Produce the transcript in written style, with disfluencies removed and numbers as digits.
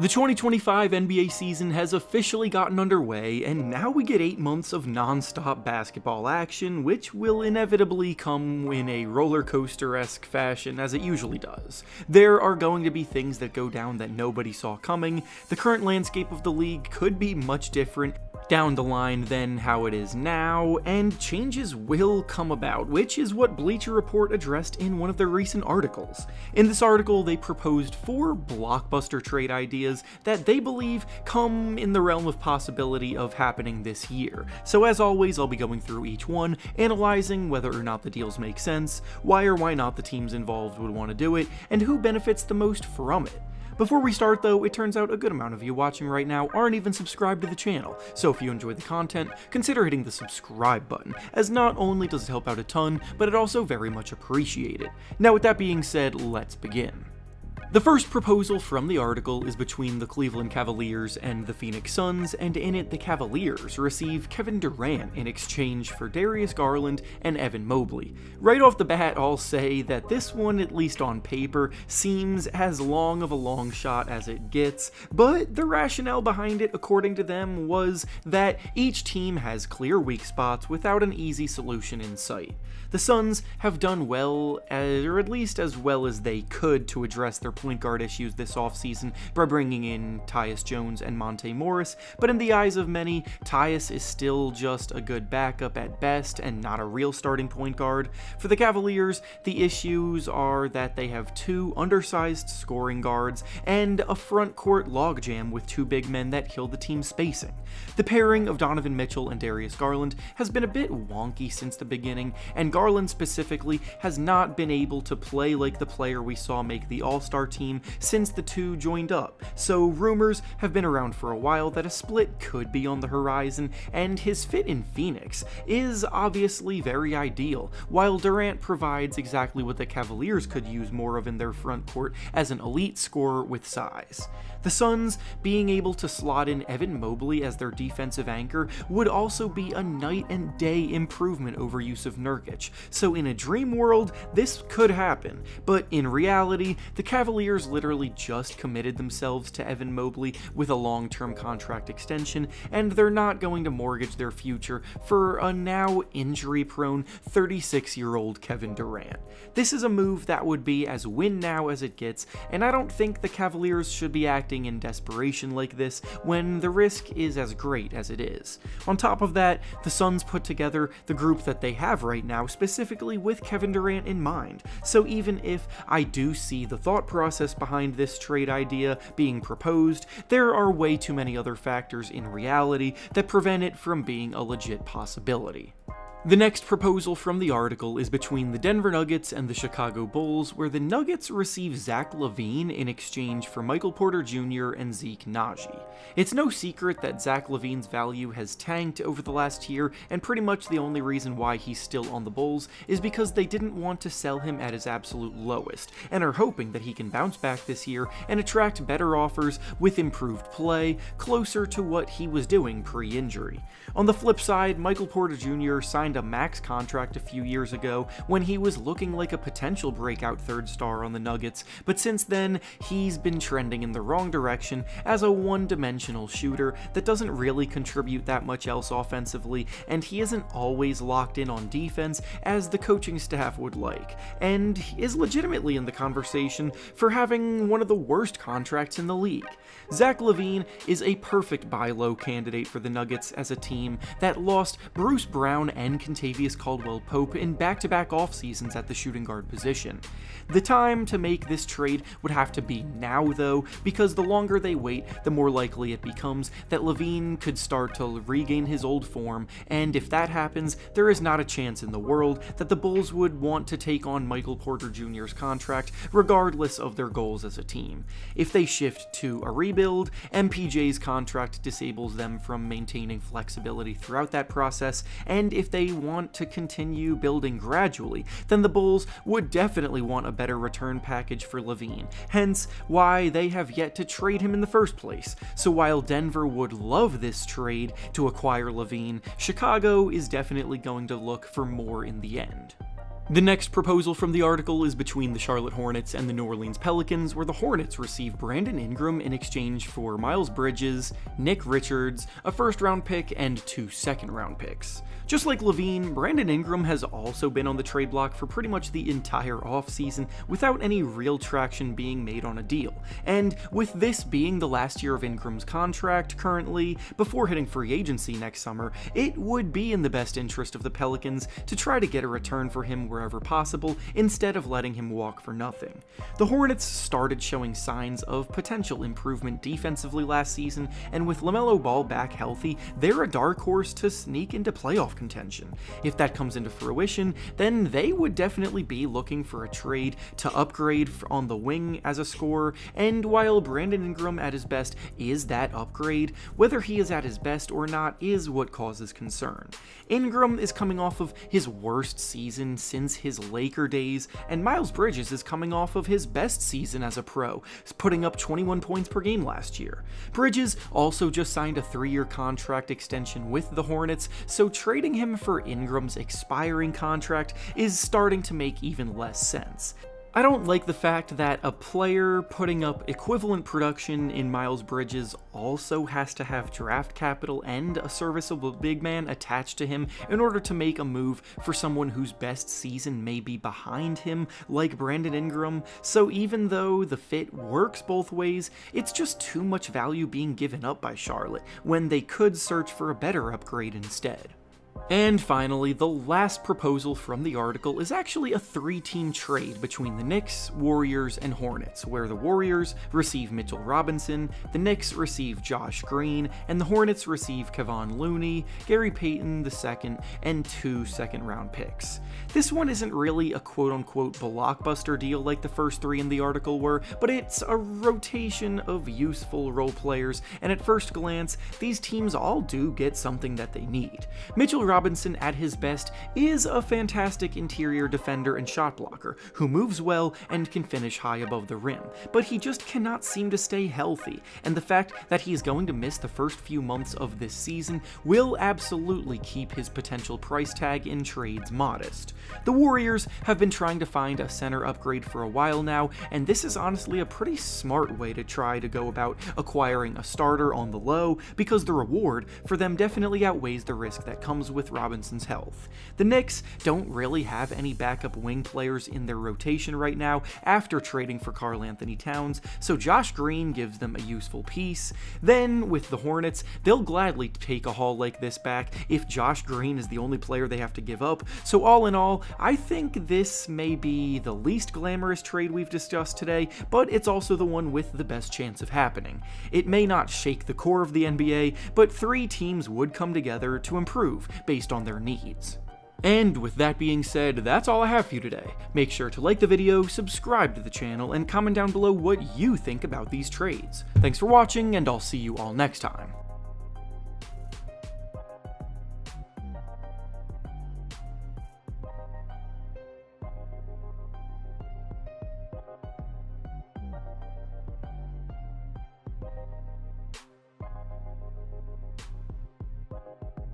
The 2025 NBA season has officially gotten underway, and now we get 8 months of non-stop basketball action, which will inevitably come in a roller coaster-esque fashion as it usually does. There are going to be things that go down that nobody saw coming. The current landscape of the league could be much different down the line than how it is now, and changes will come about, which is what Bleacher Report addressed in one of their recent articles. In this article, they proposed 4 blockbuster trade ideas that they believe come in the realm of possibility of happening this year. So as always, I'll be going through each one, analyzing whether or not the deals make sense, why or why not the teams involved would want to do it, and who benefits the most from it. Before we start though, it turns out a good amount of you watching right now aren't even subscribed to the channel, so if you enjoy the content, consider hitting the subscribe button, as not only does it help out a ton, but it also very much appreciated. Now with that being said, let's begin. The first proposal from the article is between the Cleveland Cavaliers and the Phoenix Suns, and in it the Cavaliers receive Kevin Durant in exchange for Darius Garland and Evan Mobley. Right off the bat, I'll say that this one, at least on paper, seems as long of a long shot as it gets, but the rationale behind it, according to them, was that each team has clear weak spots without an easy solution in sight. The Suns have done well, or at least as well as they could, to address their point guard issues this offseason by bringing in Tyus Jones and Monte Morris, but in the eyes of many, Tyus is still just a good backup at best and not a real starting point guard. For the Cavaliers, the issues are that they have 2 undersized scoring guards and a front court logjam with 2 big men that kill the team's spacing. The pairing of Donovan Mitchell and Darius Garland has been a bit wonky since the beginning, and Garland specifically has not been able to play like the player we saw make the All-Star team since the 2 joined up, so rumors have been around for a while that a split could be on the horizon, and his fit in Phoenix is obviously very ideal, while Durant provides exactly what the Cavaliers could use more of in their front court as an elite scorer with size. The Suns being able to slot in Evan Mobley as their defensive anchor would also be a night and day improvement over Jusuf Nurkic, so in a dream world, this could happen, but in reality, the Cavaliers literally just committed themselves to Evan Mobley with a long-term contract extension, and they're not going to mortgage their future for a now injury-prone 36-year-old Kevin Durant. This is a move that would be as win-now as it gets, and I don't think the Cavaliers should be acting in desperation like this when the risk is as great as it is. On top of that, the Suns put together the group that they have right now specifically with Kevin Durant in mind, so even if I do see the thought process behind this trade idea being proposed, there are way too many other factors in reality that prevent it from being a legit possibility. The next proposal from the article is between the Denver Nuggets and the Chicago Bulls, where the Nuggets receive Zach LaVine in exchange for Michael Porter Jr. and Zeke Naji. It's no secret that Zach LaVine's value has tanked over the last year, and pretty much the only reason why he's still on the Bulls is because they didn't want to sell him at his absolute lowest, and are hoping that he can bounce back this year and attract better offers with improved play, closer to what he was doing pre-injury. On the flip side, Michael Porter Jr. signed a max contract a few years ago when he was looking like a potential breakout third star on the Nuggets, but since then, he's been trending in the wrong direction as a one-dimensional shooter that doesn't really contribute that much else offensively, and he isn't always locked in on defense as the coaching staff would like, and is legitimately in the conversation for having one of the worst contracts in the league. Zach LaVine is a perfect buy low candidate for the Nuggets as a team that lost Bruce Brown and Kentavious Caldwell-Pope in back-to-back off-seasons at the shooting guard position. The time to make this trade would have to be now though, because the longer they wait, the more likely it becomes that LaVine could start to regain his old form, and if that happens, there is not a chance in the world that the Bulls would want to take on Michael Porter Jr.'s contract regardless of their goals as a team. If they shift to a rebuild, MPJ's contract disables them from maintaining flexibility throughout that process, and if they want to continue building gradually, then the Bulls would definitely want a better return package for LaVine, hence why they have yet to trade him in the first place. So while Denver would love this trade to acquire LaVine, Chicago is definitely going to look for more in the end. The next proposal from the article is between the Charlotte Hornets and the New Orleans Pelicans, where the Hornets receive Brandon Ingram in exchange for Miles Bridges, Nick Richards, a first-round pick, and 2 second-round picks. Just like Levine, Brandon Ingram has also been on the trade block for pretty much the entire offseason without any real traction being made on a deal. And with this being the last year of Ingram's contract currently, before hitting free agency next summer, it would be in the best interest of the Pelicans to try to get a return for him wherever possible instead of letting him walk for nothing. The Hornets started showing signs of potential improvement defensively last season, and with LaMelo Ball back healthy, they're a dark horse to sneak into playoff contention. If that comes into fruition, then they would definitely be looking for a trade to upgrade on the wing as a scorer, and while Brandon Ingram at his best is that upgrade, whether he is at his best or not is what causes concern. Ingram is coming off of his worst season since his Laker days, and Miles Bridges is coming off of his best season as a pro, putting up 21 points per game last year. Bridges also just signed a 3-year contract extension with the Hornets, so trading him for Ingram's expiring contract is starting to make even less sense. I don't like the fact that a player putting up equivalent production in Miles Bridges also has to have draft capital and a serviceable big man attached to him in order to make a move for someone whose best season may be behind him, like Brandon Ingram. So even though the fit works both ways, it's just too much value being given up by Charlotte when they could search for a better upgrade instead. And finally, the last proposal from the article is actually a 3-team trade between the Knicks, Warriors, and Hornets, where the Warriors receive Mitchell Robinson, the Knicks receive Josh Green, and the Hornets receive Kevon Looney, Gary Payton II, and 2 second-round picks. This one isn't really a quote-unquote blockbuster deal like the first 3 in the article were, but it's a rotation of useful role players, and at first glance, these teams all do get something that they need. Mitchell Robinson at his best is a fantastic interior defender and shot blocker who moves well and can finish high above the rim, but he just cannot seem to stay healthy, and the fact that he is going to miss the first few months of this season will absolutely keep his potential price tag in trades modest. The Warriors have been trying to find a center upgrade for a while now, and this is honestly a pretty smart way to try to go about acquiring a starter on the low, because the reward for them definitely outweighs the risk that comes with Robinson's health. The Knicks don't really have any backup wing players in their rotation right now after trading for Karl Anthony Towns, so Josh Green gives them a useful piece. Then with the Hornets, they'll gladly take a haul like this back if Josh Green is the only player they have to give up. So all in all, I think this may be the least glamorous trade we've discussed today, but it's also the one with the best chance of happening. It may not shake the core of the NBA, but 3 teams would come together to improve based on their needs. And with that being said, that's all I have for you today. Make sure to like the video, subscribe to the channel, and comment down below what you think about these trades. Thanks for watching, and I'll see you all next time.